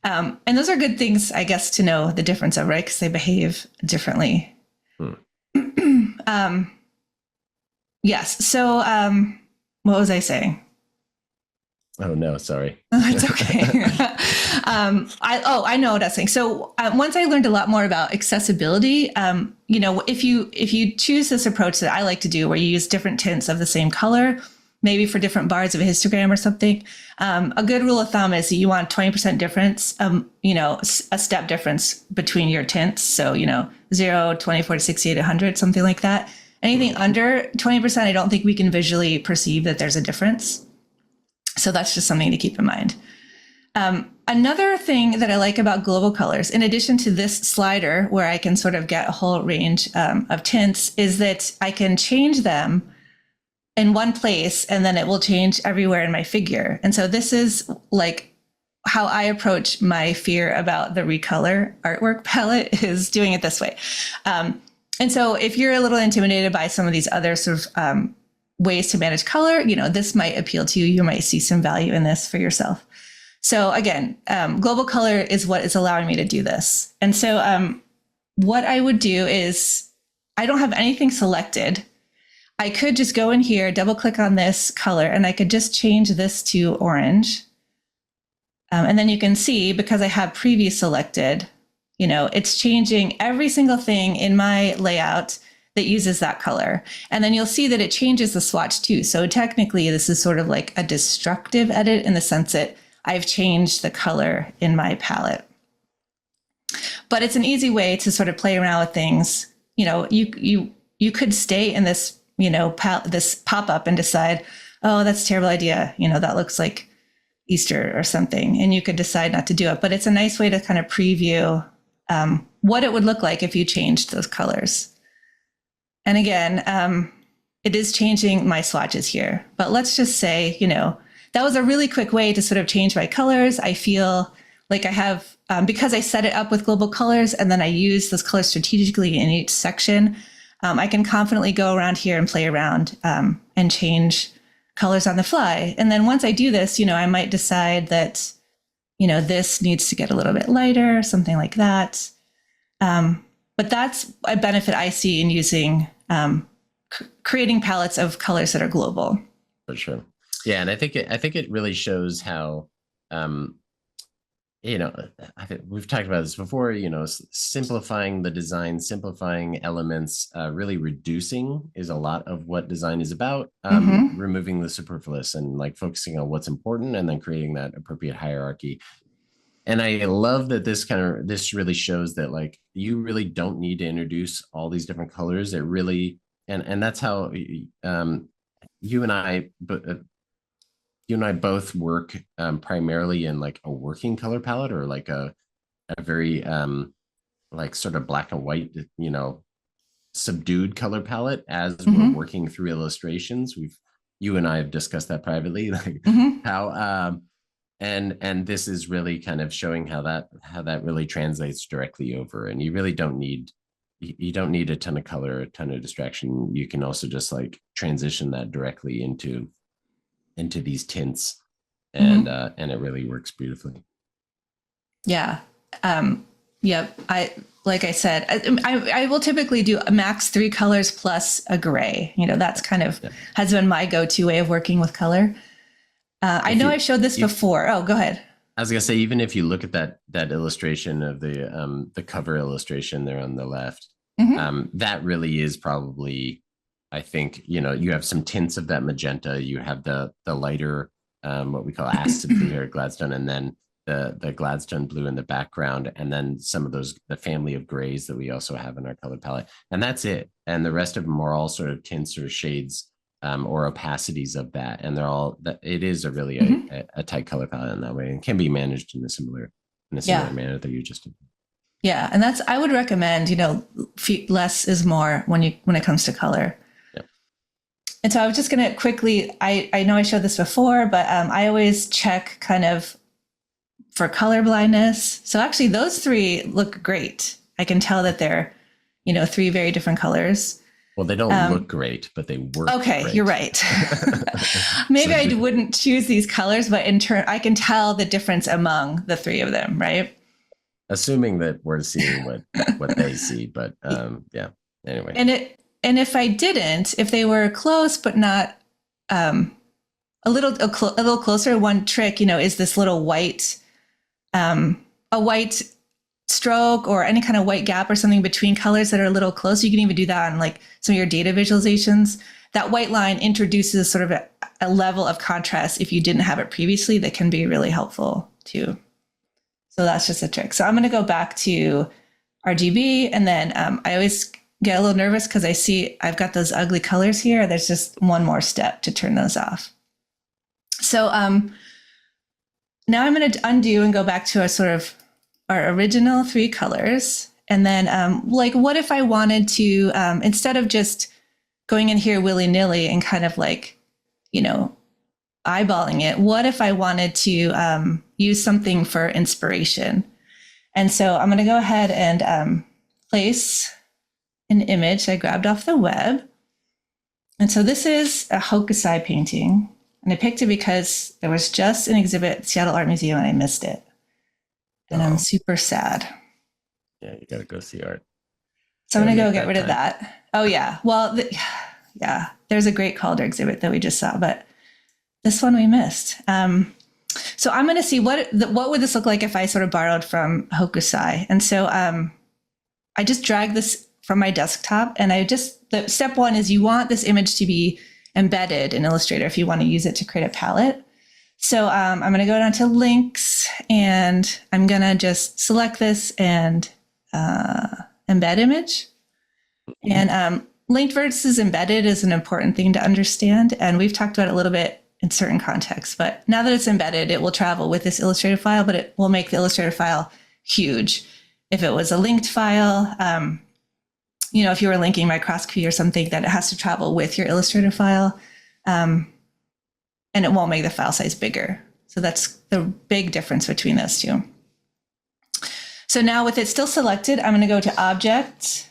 Speaker 2: And those are good things, I guess, to know the difference of, right? Because they behave differently. Yes. So what was I saying?
Speaker 1: Oh no, sorry.
Speaker 2: It's okay. I know what I was saying. So once I learned a lot more about accessibility, if you choose this approach that I like to do, where you use different tints of the same color, maybe for different bars of a histogram or something, a good rule of thumb is that you want 20% difference, a step difference between your tints. So, 0, 24 to 68, 100, something like that. Anything under 20%, I don't think we can visually perceive that there's a difference. So that's just something to keep in mind. Another thing that I like about global colors, in addition to this slider where I can sort of get a whole range of tints, is that I can change them in one place and then it will change everywhere in my figure. And so this is like how I approach my fear about the Recolor artwork palette, is doing it this way. And so if you're a little intimidated by some of these other sort of ways to manage color, this might appeal to you. You might see some value in this for yourself. So again, global color is what is allowing me to do this. And so what I would do is, I don't have anything selected. I could just go in here, double click on this color, and I could just change this to orange. And then you can see, because I have preview selected, it's changing every single thing in my layout that uses that color. And then you'll see that it changes the swatch too. So technically this is sort of like a destructive edit in the sense that I've changed the color in my palette. But it's an easy way to sort of play around with things. You could stay in this, this pop-up and decide, oh, that's a terrible idea. That looks like Easter or something. And you could decide not to do it. But it's a nice way to kind of preview what it would look like if you changed those colors. And again, it is changing my swatches here. But let's just say, that was a really quick way to sort of change my colors. I feel like I have, because I set it up with global colors and then I use those colors strategically in each section, I can confidently go around here and play around and change colors on the fly. And then once I do this, I might decide that, this needs to get a little bit lighter, something like that. But that's a benefit I see in using creating palettes of colors that are global.
Speaker 1: For sure. Yeah, and I think it really shows how I think we've talked about this before, simplifying the design, simplifying elements, really reducing is a lot of what design is about, removing the superfluous and like focusing on what's important and then creating that appropriate hierarchy. And I love that this really shows that like you really don't need to introduce all these different colors. It really, and that's how you and I both work primarily in like a working color palette, or like a very like sort of black and white, subdued color palette as we're working through illustrations. You and I have discussed that privately, like how and this is really kind of showing how that really translates directly over. And you really don't need a ton of color, a ton of distraction. You can also just like transition that directly into these tints, and it really works beautifully. Yeah.
Speaker 2: Yep. Like I said, I will typically do a max 3 colors plus a gray. That's kind of has been my go-to way of working with color. I know I've showed this before. Oh, go ahead.
Speaker 1: I was gonna say, even if you look at that illustration of the cover illustration there on the left, that really is probably, I think, you have some tints of that magenta. You have the lighter, what we call acid blue or Gladstone, and then the Gladstone blue in the background, and then some of the family of grays that we also have in our color palette. And that's it. And the rest of them are all sort of tints or shades or opacities of that, and they're all that. It is a really a tight color palette in that way, and can be managed in a similar manner that you just did.
Speaker 2: Yeah, and that's I would recommend. Less is more when it comes to color.
Speaker 1: Yep.
Speaker 2: And so I was just going to quickly. I know I showed this before, but I always check kind of for color blindness. So actually, those three look great. I can tell that they're, three very different colors.
Speaker 1: Well, they don't look great, but they work.
Speaker 2: Okay,
Speaker 1: great.
Speaker 2: You're right. Maybe I wouldn't choose these colors, but in turn, I can tell the difference among the three of them, right?
Speaker 1: Assuming that we're seeing what they see, but yeah. Anyway,
Speaker 2: and if I didn't, if they were close but not a little closer, one trick, is this little white, a white stroke or any kind of white gap or something between colors that are a little close. You can even do that on like some of your data visualizations. That white line introduces sort of a level of contrast if you didn't have it previously that can be really helpful too. So that's just a trick. So I'm going to go back to RGB, and then I always get a little nervous because I see I've got those ugly colors here. There's just one more step to turn those off. So now I'm going to undo and go back to our original three colors. And then what if I wanted to, instead of just going in here willy-nilly and kind of eyeballing it, what if I wanted to use something for inspiration? And so I'm going to go ahead and place an image I grabbed off the web. And so this is a Hokusai painting. And I picked it because there was just an exhibit at the Seattle Art Museum and I missed it. And I'm super sad.
Speaker 1: Yeah, you got to go see art.
Speaker 2: So I'm going to go get rid of that. Oh, yeah. Well, yeah, there's a great Calder exhibit that we just saw, but this one we missed. So I'm going to see what would this look like if I sort of borrowed from Hokusai. And so I just dragged this from my desktop, and the step one is you want this image to be embedded in Illustrator if you want to use it to create a palette. So I'm going to go down to links, and I'm going to just select this and embed image. And linked versus embedded is an important thing to understand. And we've talked about it a little bit in certain contexts, but now that it's embedded, it will travel with this Illustrator file, but it will make the Illustrator file huge. If it was a linked file, if you were linking microscopy or something, that it has to travel with your Illustrator file. And it won't make the file size bigger. So that's the big difference between those two. So now with it still selected, I'm going to go to Object,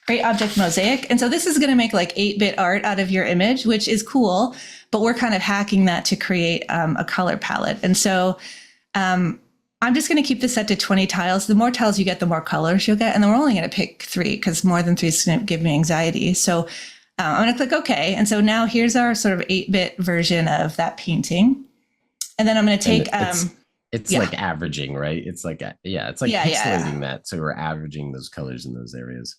Speaker 2: Create Object Mosaic. And so this is going to make like 8-bit art out of your image, which is cool, but we're kind of hacking that to create a color palette. And so I'm just going to keep this set to 20 tiles. The more tiles you get, the more colors you'll get. And then we're only going to pick 3 because more than 3 is going to give me anxiety. So I'm going to click OK. And so now here's our sort of 8-bit version of that painting. And then I'm going to take...
Speaker 1: It's like averaging, right? It's like, pixelating that. So we're averaging those colors in those areas.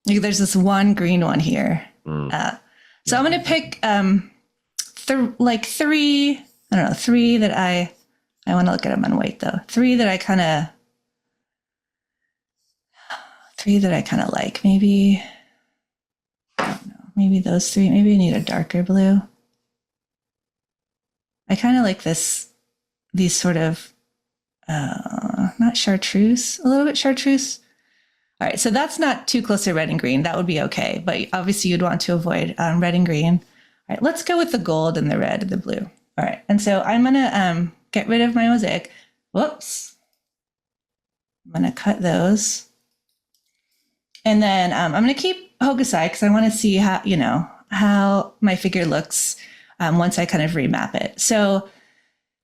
Speaker 2: There's this one green one here. So I'm going to pick 3, I don't know, 3 that I want to look at them on white though. 3 that I kind of like. Maybe, I don't know, maybe those 3. Maybe I need a darker blue. I kind of like these sort of, not chartreuse, a little bit chartreuse. All right, so that's not too close to red and green. That would be okay, but obviously you'd want to avoid red and green. All right, let's go with the gold and the red and the blue. All right, and so I'm gonna get rid of my mosaic. Whoops. I'm gonna cut those. And then I'm gonna keep Hokusai because I wanna see how my figure looks once I kind of remap it. So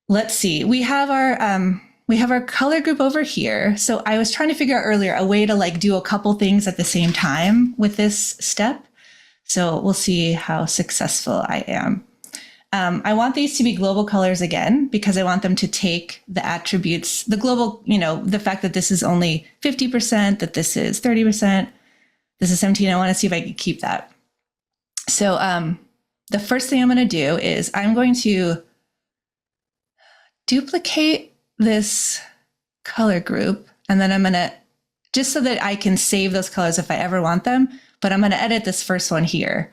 Speaker 2: let's see, we have our color group over here. So I was trying to figure out earlier a way to like do a couple things at the same time with this step. So we'll see how successful I am. I want these to be global colors again, because I want them to take the attributes, the global, the fact that this is only 50%, that this is 30%, this is 17. I want to see if I can keep that. So the first thing I'm going to do is I'm going to duplicate this color group, and then I'm going to, just so that I can save those colors if I ever want them, but I'm going to edit this first one here.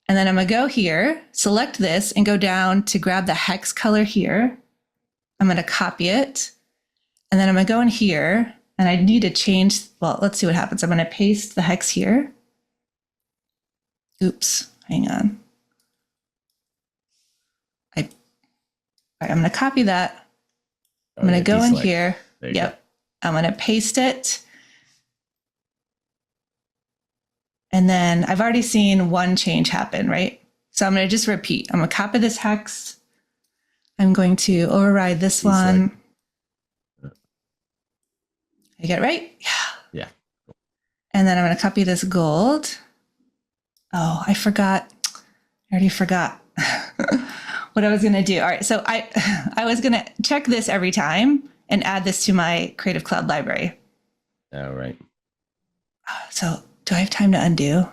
Speaker 2: And then I'm going to go here, select this, and go down to grab the hex color here. I'm going to copy it. And then I'm going to go in here, and I need to change, well, let's see what happens. I'm going to paste the hex here. Oops, hang on. I'm going to copy that. I'm going to go in here. Yep. I'm going to paste it. And then I've already seen one change happen, right? So I'm going to just repeat. I'm going to copy this hex. I'm going to override this one. I get it right? Yeah.
Speaker 1: Yeah.
Speaker 2: And then I'm going to copy this gold. Oh, I forgot. I already forgot what I was going to do. All right. So I was going to check this every time and add this to my Creative Cloud library.
Speaker 1: All right.
Speaker 2: So do I have time to undo?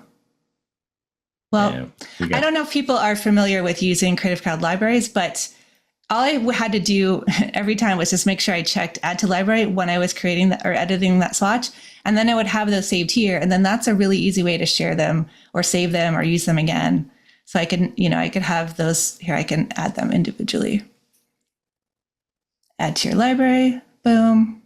Speaker 2: Well, I don't know if people are familiar with using Creative Cloud libraries, but all I had to do every time was just make sure I checked add to library when I was creating or editing that swatch. And then I would have those saved here. And then that's a really easy way to share them or save them or use them again. So I can, I could have those here. I can add them individually. Add to your library. Boom.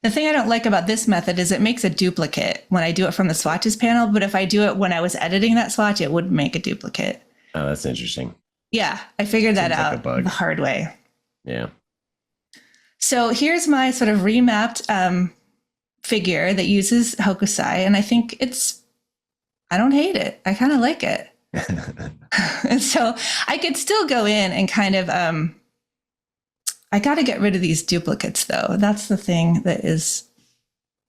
Speaker 2: The thing I don't like about this method is it makes a duplicate when I do it from the swatches panel. But if I do it when I was editing that swatch, it would make a duplicate.
Speaker 1: Oh, that's interesting.
Speaker 2: Yeah, I figured that out the hard way.
Speaker 1: Yeah.
Speaker 2: So here's my sort of remapped figure that uses Hokusai. And I think I don't hate it. I kind of like it. And so I could still go in and kind of, I got to get rid of these duplicates though. That's the thing that is,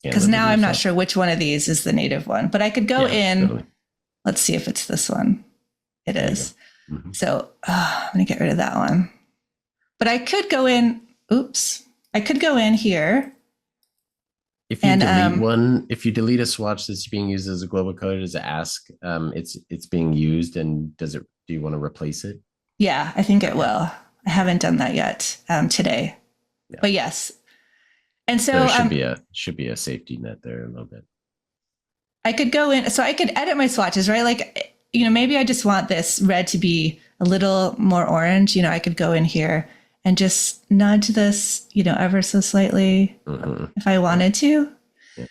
Speaker 2: because now I'm not sure which one of these is the native one, but I could go in. Totally. Let's see if it's this one. It is. Mm-hmm. So I'm going to get rid of that one. But I could go in. Oops. I could go in here.
Speaker 1: If you delete one, if you delete a swatch that's being used as a global color, does it ask it's being used, and do you want to replace it?
Speaker 2: Yeah, I think it will. I haven't done that yet today, but yes. And so
Speaker 1: there should be a safety net there a little bit.
Speaker 2: I could go in, so I could edit my swatches, right? Like, maybe I just want this red to be a little more orange. I could go in here and just nudge this, ever so slightly if I wanted to. Yeah.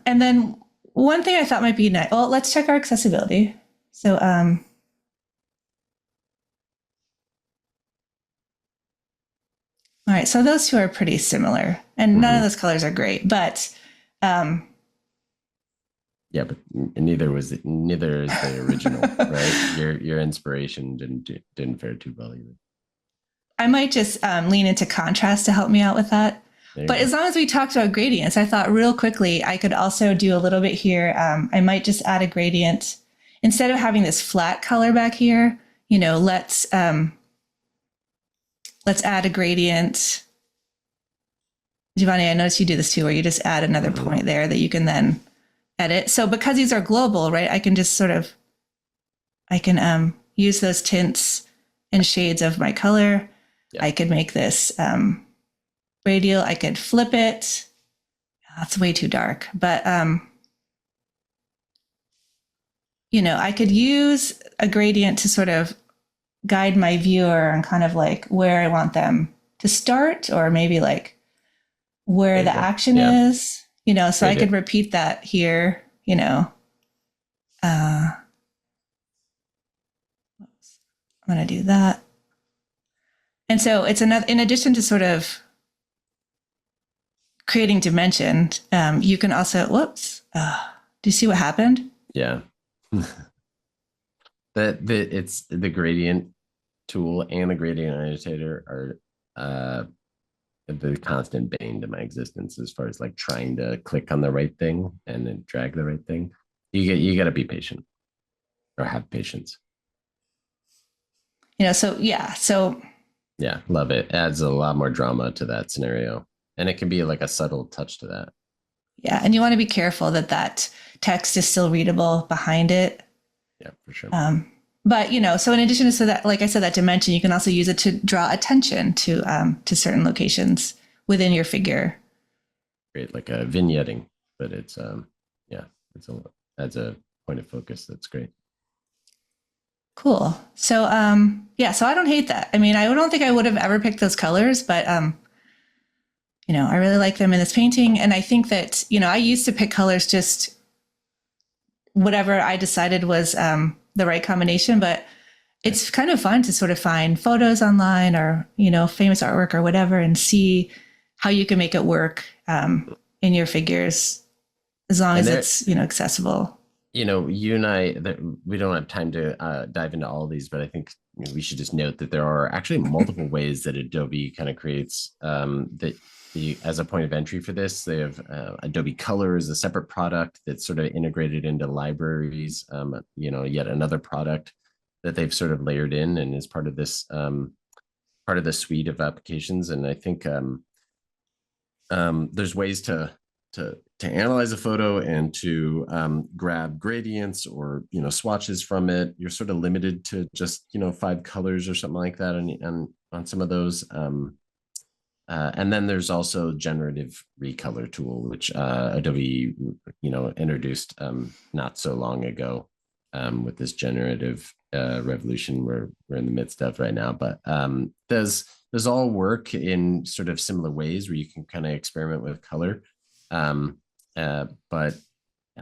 Speaker 2: And then one thing I thought might be nice. Well, let's check our accessibility. So, all right. So those two are pretty similar, and none of those colors are great, but
Speaker 1: yeah, but neither is the original, right? Your inspiration didn't fare too well either.
Speaker 2: I might just lean into contrast to help me out with that. But as long as we talked about gradients, I thought real quickly I could also do a little bit here. I might just add a gradient instead of having this flat color back here. Let's add a gradient. Giovanni, I noticed you do this too, where you just add another point there that you can then edit. So because these are global, right, I can just use those tints and shades of my color. Yeah. I could make this radial. I could flip it. That's way too dark, but I could use a gradient to sort of guide my viewer on kind of like where I want them to start, or maybe like where the action is. So I could repeat that here, I'm going to do that. And so it's another, in addition to sort of creating dimension, you can also, do you see what happened?
Speaker 1: Yeah. It's the gradient tool and the gradient annotator are the constant bane to my existence as far as like trying to click on the right thing and then drag the right thing. You got to be patient or have patience.
Speaker 2: So
Speaker 1: yeah, love it. Adds a lot more drama to that scenario, and it can be like a subtle touch to that.
Speaker 2: Yeah, and you want to be careful that text is still readable behind it.
Speaker 1: Yeah, for sure.
Speaker 2: But so in addition to that, like I said, that dimension, you can also use it to draw attention to certain locations within your figure.
Speaker 1: Great, like a vignetting. but it's yeah, it's adds a point of focus. That's great.
Speaker 2: Cool. So yeah, so I don't hate that. I mean, I don't think I would have ever picked those colors, but you know, I really like them in this painting. And I think that, you know, I used to pick colors just whatever I decided was the right combination, but it's kind of fun to sort of find photos online or, you know, famous artwork or whatever and see how you can make it work in your figures as long as it's, you know, accessible.
Speaker 1: You know, you and I, we don't have time to dive into all of these, but I think we should just note that there are actually multiple ways that Adobe kind of creates that as a point of entry for this. They have Adobe Color is a separate product that's sort of integrated into libraries, you know, yet another product that they've sort of layered in and is part of this suite of applications. And I think there's ways to analyze a photo and to grab gradients or, you know, swatches from it. You're sort of limited to just, you know, 5 colors or something like that on some of those. And then there's also generative recolor tool, which Adobe, you know, introduced not so long ago with this generative revolution we're in the midst of right now. But does all work in sort of similar ways where you can kind of experiment with color. But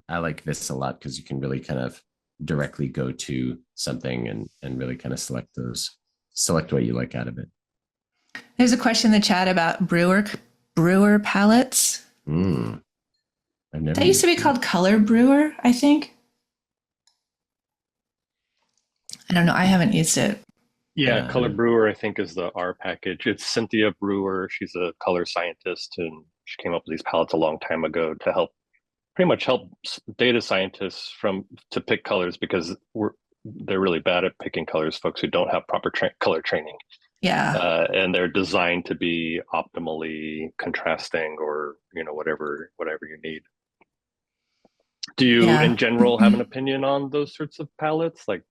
Speaker 1: I like this a lot because you can really kind of directly go to something and really kind of select what you like out of it.
Speaker 2: There's a question in the chat about brewer palettes. That used to be called Color Brewer, I think. I don't know. I haven't used it.
Speaker 4: Yeah, Color Brewer, I think, is the R package. It's Cynthia Brewer. She's a color scientist, and she came up with these palettes a long time ago to pretty much help data scientists to pick colors, because they're really bad at picking colors, folks who don't have proper color training.
Speaker 2: Yeah.
Speaker 4: And they're designed to be optimally contrasting, or, you know, whatever you need. Do you, in general, have an opinion on those sorts of palettes? Like,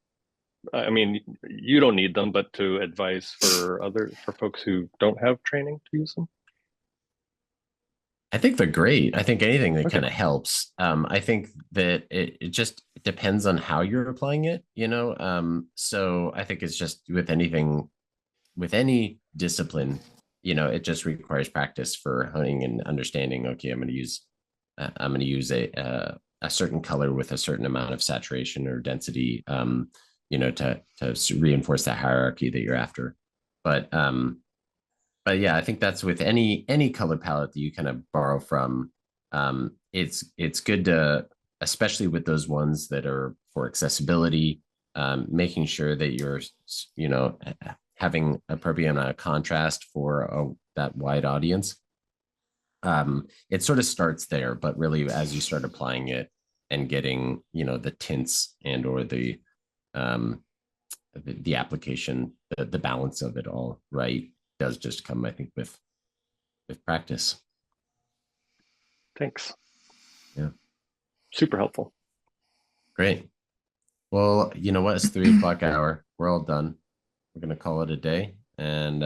Speaker 4: I mean, you don't need them, but to advise for folks who don't have training to use them?
Speaker 1: I think they're great. I think anything that kind of helps. I think that it just depends on how you're applying it, you know? So I think it's just with any discipline, you know, it just requires practice for honing and understanding, okay, I'm going to use a certain color with a certain amount of saturation or density, you know, to reinforce that hierarchy that you're after. But yeah, I think that's with any color palette that you kind of borrow from. It's good to, especially with those ones that are for accessibility, making sure that you're, you know, having appropriate amount of contrast for that wide audience. It sort of starts there, but really as you start applying it and getting, you know, the tints and or the application, the balance of it all right, does just come, I think, with practice.
Speaker 4: Thanks.
Speaker 1: Yeah.
Speaker 4: Super helpful.
Speaker 1: Great. Well, you know what? It's 3 o'clock hour. We're all done. We're going to call it a day. And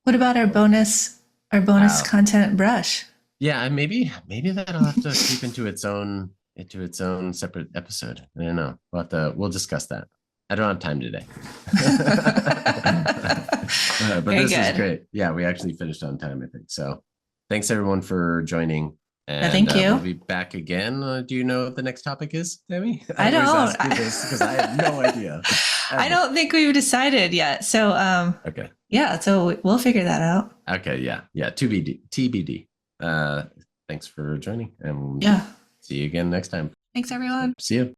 Speaker 2: what about our bonus content brush?
Speaker 1: Yeah, maybe that'll have to creep into its own separate episode. I don't know. We'll discuss that. I don't have time today. But this is great. Yeah, we actually finished on time, I think. So thanks everyone for joining. And
Speaker 2: thank you.
Speaker 1: We'll be back again. Do you know what the next topic is, Tammy?
Speaker 2: I don't.
Speaker 1: Ask you this because I have no idea.
Speaker 2: I don't think we've decided yet. So
Speaker 1: okay.
Speaker 2: Yeah, so we'll figure that out.
Speaker 1: Okay, yeah. TBD. Thanks for joining, and
Speaker 2: yeah,
Speaker 1: see you again next time.
Speaker 2: Thanks everyone.
Speaker 1: See you.